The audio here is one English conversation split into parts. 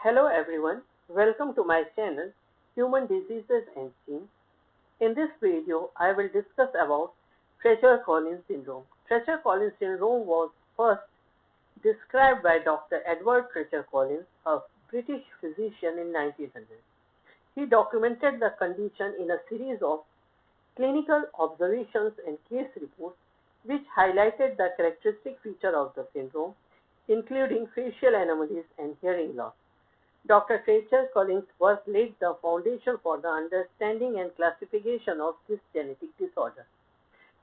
Hello everyone, welcome to my channel Human Diseases and Genes. In this video, I will discuss about Treacher Collins syndrome. Treacher Collins syndrome was first described by Dr. Edward Treacher Collins, a British physician in 1900. He documented the condition in a series of clinical observations and case reports which highlighted the characteristic feature of the syndrome, including facial anomalies and hearing loss. Dr. Treacher Collins' work laid the foundation for the understanding and classification of this genetic disorder.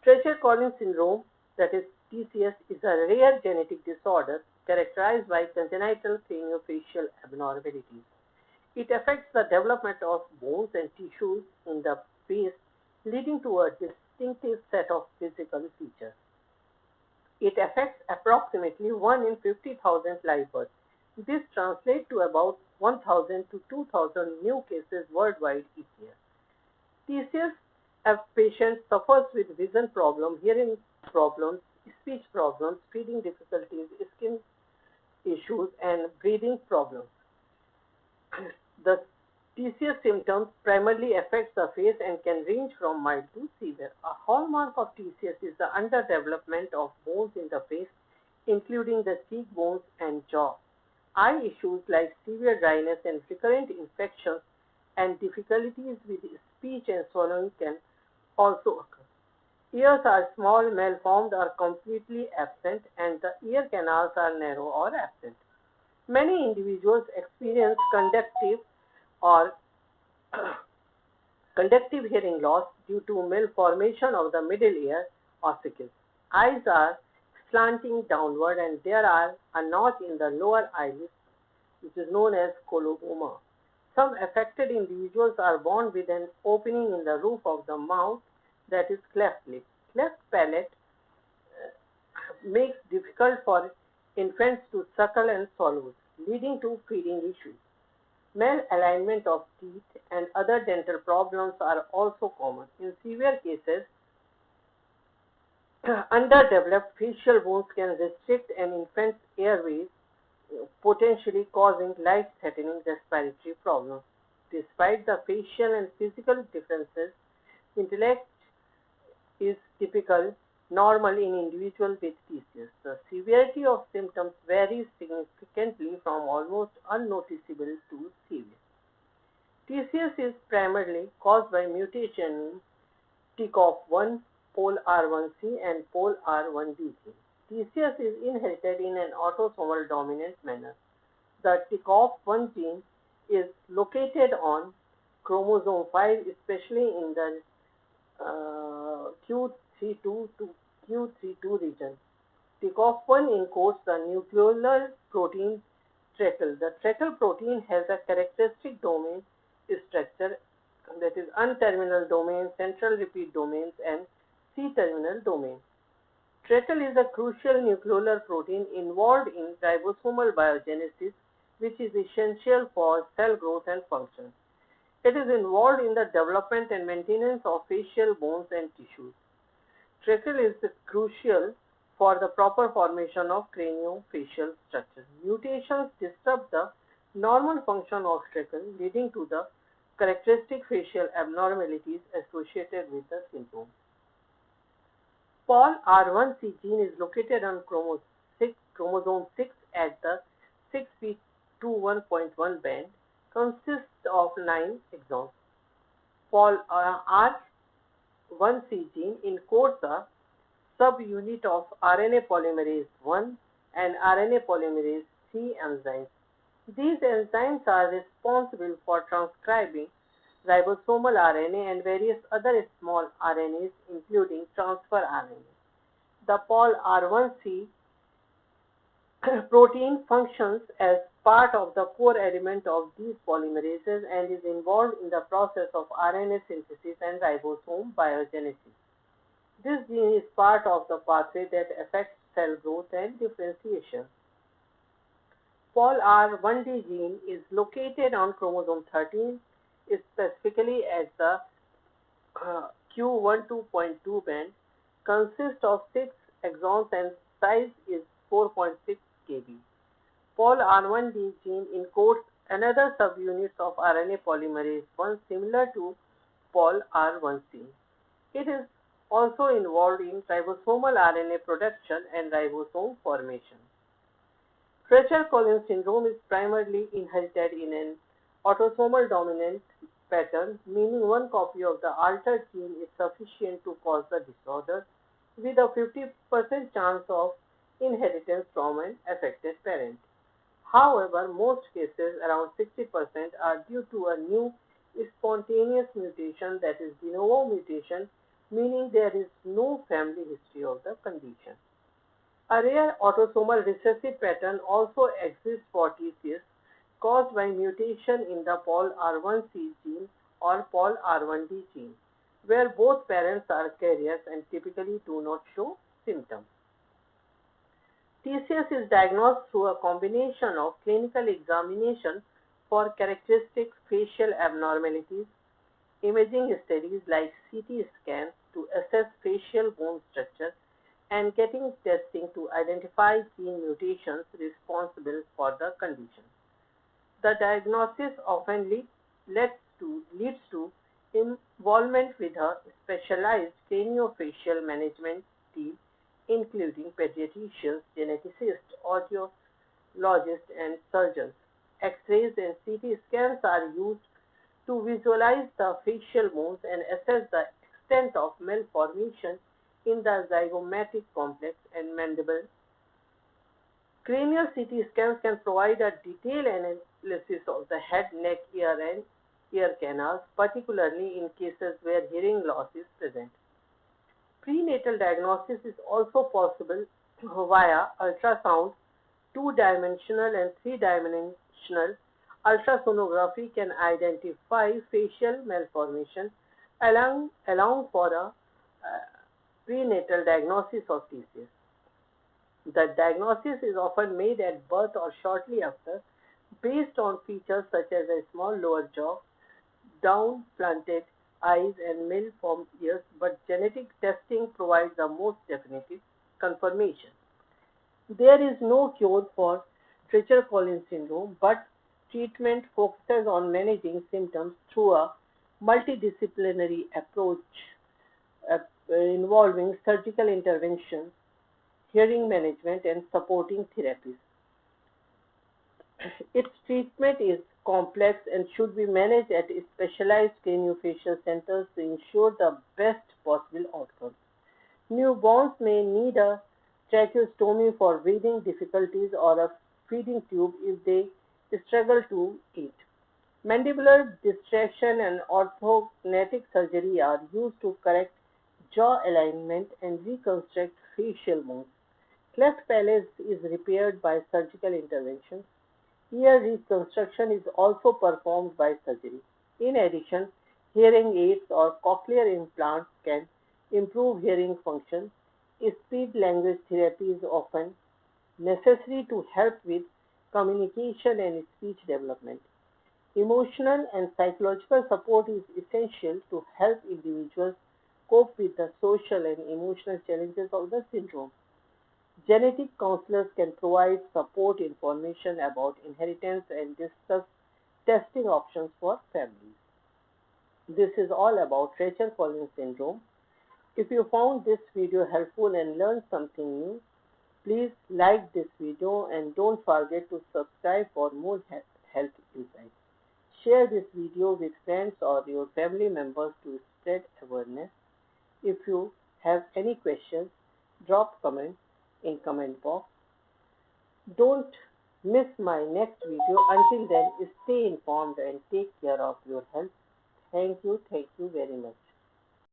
Treacher Collins syndrome, that is TCS, is a rare genetic disorder characterized by congenital craniofacial abnormalities. It affects the development of bones and tissues in the face, leading to a distinctive set of physical features. It affects approximately 1 in 50,000 live births. This translates to about 1,000 to 2,000 new cases worldwide each year. TCS, a patient suffers with vision problems, hearing problems, speech problems, feeding difficulties, skin issues, and breathing problems. The TCS symptoms primarily affect the face and can range from mild to severe. A hallmark of TCS is the underdevelopment of bones in the face, including the cheekbones and jaw. Eye issues like severe dryness and recurrent infections and difficulties with speech and swallowing can also occur. Ears are small, malformed, or completely absent, and the ear canals are narrow or absent. Many individuals experience or conductive hearing loss due to malformation of the middle ear ossicles. Eyes are slanting downward and there are a notch in the lower eyelid which is known as coloboma. Some affected individuals are born with an opening in the roof of the mouth that is cleft lip. Cleft palate makes difficult for infants to suckle and swallow, leading to feeding issues. Malalignment of teeth and other dental problems are also common. In severe cases, underdeveloped facial bones can restrict an infant's airways, potentially causing life-threatening respiratory problems. Despite the facial and physical differences, intellect is typical normal in individuals with TCS. The severity of symptoms varies significantly from almost unnoticeable to severe. TCS is primarily caused by mutation in TCOF1, POLR1C, and POLR1D gene. TCS is inherited in an autosomal dominant manner. The TCOF1 gene is located on chromosome 5, especially in the Q32 to Q32 region. TCOF1 encodes the nucleolar protein treacle. The treacle protein has a characteristic domain structure, that is N-terminal domain, central repeat domains, and C-terminal domain. Treacle is a crucial nucleolar protein involved in ribosomal biogenesis, which is essential for cell growth and function. It is involved in the development and maintenance of facial bones and tissues. Treacle is crucial for the proper formation of craniofacial structure. Mutations disrupt the normal function of treacle, leading to the characteristic facial abnormalities associated with the syndrome. POLR1C gene is located on chromosome 6 at the 6p21.1 band, consists of 9 exons. POLR1C gene encodes a subunit of RNA polymerase I and RNA polymerase C enzymes. These enzymes are responsible for transcribing ribosomal RNA and various other small RNAs, including transfer RNA. The POLR1C protein functions as part of the core element of these polymerases and is involved in the process of RNA synthesis and ribosome biogenesis. This gene is part of the pathway that affects cell growth and differentiation. POLR1D gene is located on chromosome 13, specifically at the Q12.2 band, consists of 6 exons and size is 4.6 kb. POLR1D gene encodes another subunit of RNA polymerase, one similar to Pol R1C. It is also involved in ribosomal RNA production and ribosome formation. Treacher Collins syndrome is primarily inherited in an autosomal dominant pattern, meaning one copy of the altered gene is sufficient to cause the disorder, with a 50% chance of inheritance from an affected parent. However, most cases, around 60%, are due to a new spontaneous mutation, that is de novo mutation, meaning there is no family history of the condition. A rare autosomal recessive pattern also exists for TCS caused by mutation in the POLR1C gene or POLR1D gene, where both parents are carriers and typically do not show symptoms. TCS is diagnosed through a combination of clinical examination for characteristic facial abnormalities, imaging studies like CT scans to assess facial bone structure, and getting testing to identify gene mutations responsible for the condition. The diagnosis often leads to involvement with a specialized craniofacial management team, including pediatricians, geneticists, audiologists, and surgeons. X-rays and CT scans are used to visualize the facial bones and assess the extent of malformation in the zygomatic complex and mandible. Cranial CT scans can provide a detailed analysis of the head, neck, ear, and ear canals, particularly in cases where hearing loss is present. Prenatal diagnosis is also possible via ultrasound. Two-dimensional and three-dimensional ultrasonography can identify facial malformation, allowing for a prenatal diagnosis of TCS. The diagnosis is often made at birth or shortly after, based on features such as a small lower jaw, down-planted eyes, and malformed ears, but genetic testing provides the most definitive confirmation. There is no cure for Treacher Collins syndrome, but treatment focuses on managing symptoms through a multidisciplinary approach involving surgical interventions, hearing management, and supporting therapies. Its treatment is complex and should be managed at specialized craniofacial centers to ensure the best possible outcomes. Newborns may need a tracheostomy for breathing difficulties or a feeding tube if they struggle to eat. Mandibular distraction and orthodontic surgery are used to correct jaw alignment and reconstruct facial bones. Cleft palate is repaired by surgical intervention. Ear reconstruction is also performed by surgery. In addition, hearing aids or cochlear implants can improve hearing function. Speech language therapy is often necessary to help with communication and speech development. Emotional and psychological support is essential to help individuals cope with the social and emotional challenges of the syndrome. Genetic counselors can provide support information about inheritance and discuss testing options for families. This is all about Treacher Collins syndrome. If you found this video helpful and learned something new, please like this video and don't forget to subscribe for more health insights. Share this video with friends or your family members to spread awareness. If you have any questions, drop comment in comment box. Don't miss my next video. Until then, stay informed and take care of your health. Thank you very much.